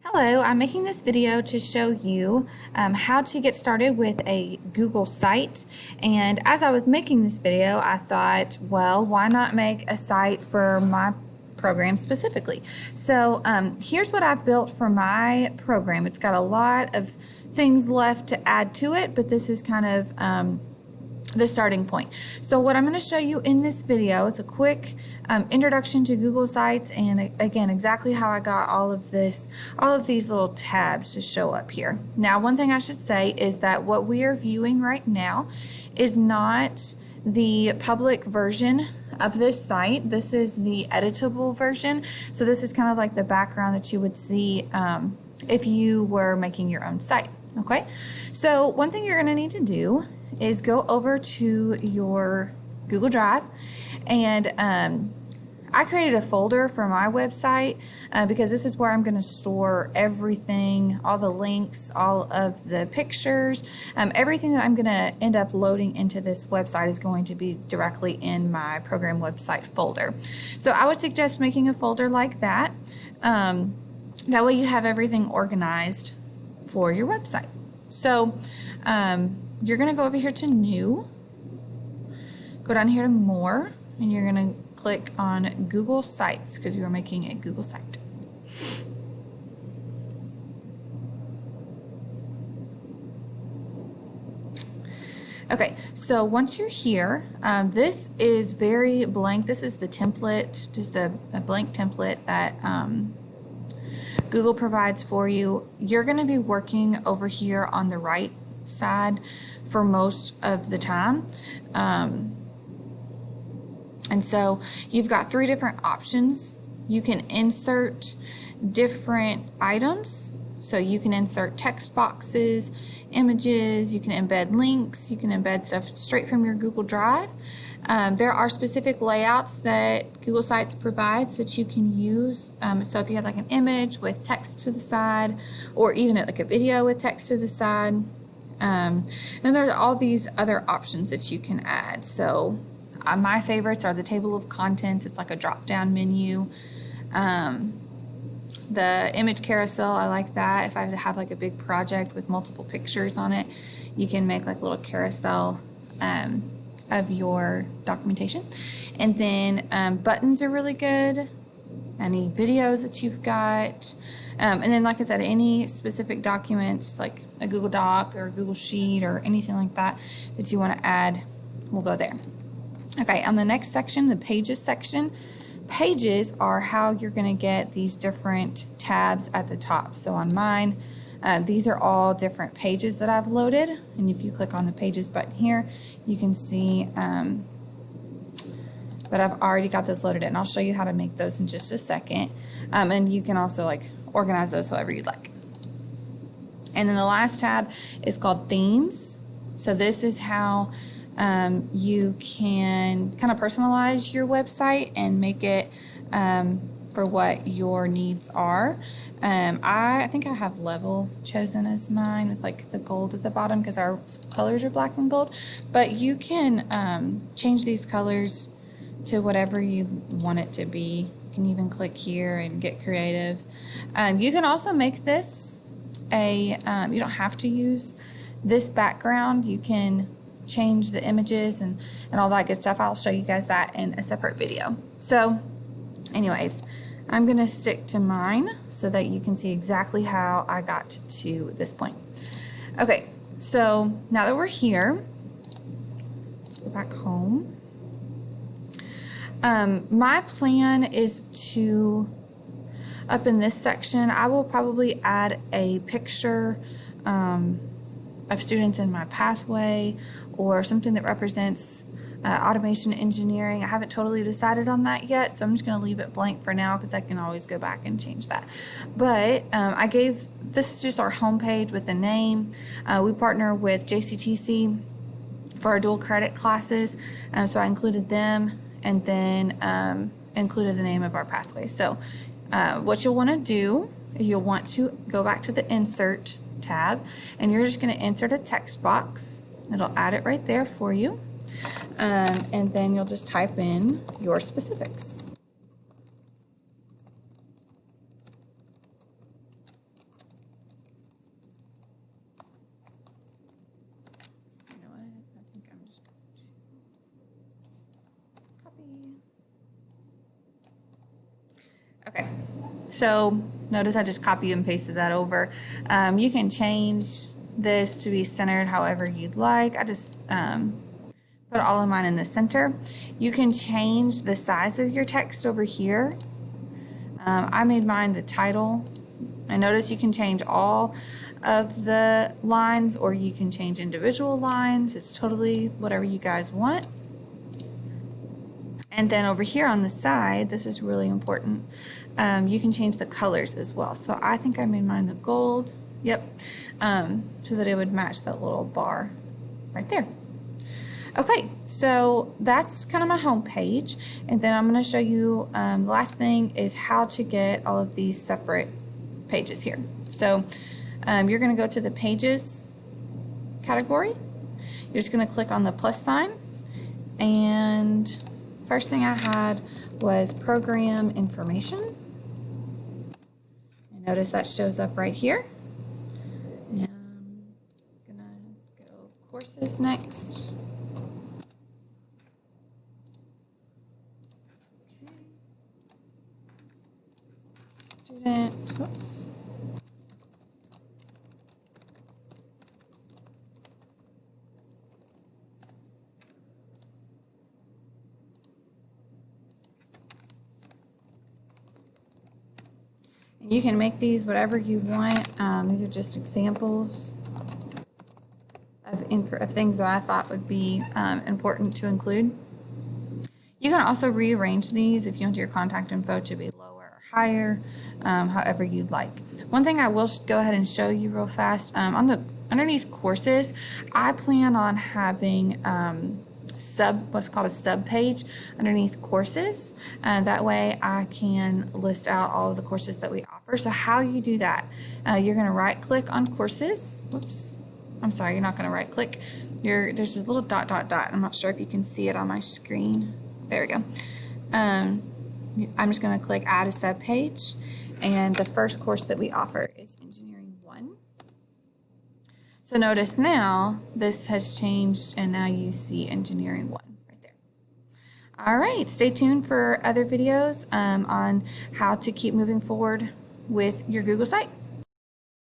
Hello, I'm making this video to show you how to get started with a Google site. And as I was making this video, I thought, well, why not make a site for my program specifically? So here's what I've built for my program. It's got a lot of things left to add to it, but this is kind of the starting point. So what I'm going to show you in this video, it's a quick introduction to Google Sites, and again, exactly how I got all of these little tabs to show up here. Now, one thing I should say is that what we are viewing right now is not the public version of this site. This is the editable version. So this is kind of like the background that you would see if you were making your own site. Okay, so one thing you're going to need to do is go over to your Google Drive, and I created a folder for my website because this is where I'm going to store everything, all the links, all of the pictures, everything that I'm going to end up loading into this website is going to be directly in my program website folder. So I would suggest making a folder like that. That way you have everything organized for your website. So you're going to go over here to New, go down here to More, and you're going to click on Google Sites because you are making a Google site. Okay, so once you're here, this is very blank. This is the template, just a blank template that Google provides for you. You're going to be working over here on the right side for most of the time. And so you've got three different options. You can insert different items. So you can insert text boxes, images, you can embed links, you can embed stuff straight from your Google Drive. There are specific layouts that Google Sites provides that you can use. So if you have like an image with text to the side, or even like a video with text to the side, and there are all these other options that you can add. So my favorites are the table of contents. It's like a drop-down menu. The image carousel, I like that. If I have like a big project with multiple pictures on it, you can make like a little carousel of your documentation. And then buttons are really good. Any videos that you've got. And then, like I said, any specific documents like a Google Doc or a Google Sheet or anything like that that you want to add will go there. Okay, on the next section, the Pages section, pages are how you're going to get these different tabs at the top. So on mine, these are all different pages that I've loaded, and if you click on the Pages button here, you can see that I've already got those loaded in. I'll show you how to make those in just a second, and you can also like organize those however you'd like. And then the last tab is called Themes. So this is how you can kind of personalize your website and make it for what your needs are. I think I have Level chosen as mine with like the gold at the bottom because our colors are black and gold, but you can change these colors to whatever you want it to be. You can even click here and get creative. You can also make this you don't have to use this background. You can change the images and all that good stuff. I'll show you guys that in a separate video. So anyways, I'm going to stick to mine so that you can see exactly how I got to this point. Okay, so now that we're here, let's go back home. My plan is to, up in this section, I will probably add a picture of students in my pathway or something that represents automation engineering. I haven't totally decided on that yet, so I'm just going to leave it blank for now because I can always go back and change that. But this is just our homepage with the name. We partner with JCTC for our dual credit classes, so I included them and then included the name of our pathway. So what you'll want to do is you'll want to go back to the Insert tab, and you're just going to insert a text box. It'll add it right there for you, and then you'll just type in your specifics. Okay, so notice I just copy and pasted that over. You can change this to be centered however you'd like. I just put all of mine in the center. You can change the size of your text over here. I made mine the title. And notice you can change all of the lines or you can change individual lines. It's totally whatever you guys want. And then over here on the side, this is really important, you can change the colors as well. So I think I made mine the gold, yep, so that it would match that little bar right there. Okay, so that's kind of my home page, and then I'm going to show you the last thing is how to get all of these separate pages here. So you're going to go to the Pages category. You're just going to click on the plus sign, and first thing I had was Program Information. And notice that shows up right here. And I'm going to go Courses next. Student, oops. You can make these whatever you want. These are just examples of things that I thought would be important to include. You can also rearrange these if you want your contact info to be lower or higher, however you'd like. One thing I will go ahead and show you real fast, on the underneath courses, I plan on having what's called a sub page underneath courses. That way I can list out all of the courses that we offer. So how you do that, you're going to right click on courses. Whoops, I'm sorry, you're not going to right click. There's a little dot dot dot. I'm not sure if you can see it on my screen. There we go. I'm just going to click add a sub page, and the first course that we offer is Engineering 1. So notice now this has changed, and now you see Engineering 1 right there. All right, stay tuned for other videos on how to keep moving forward with your Google site.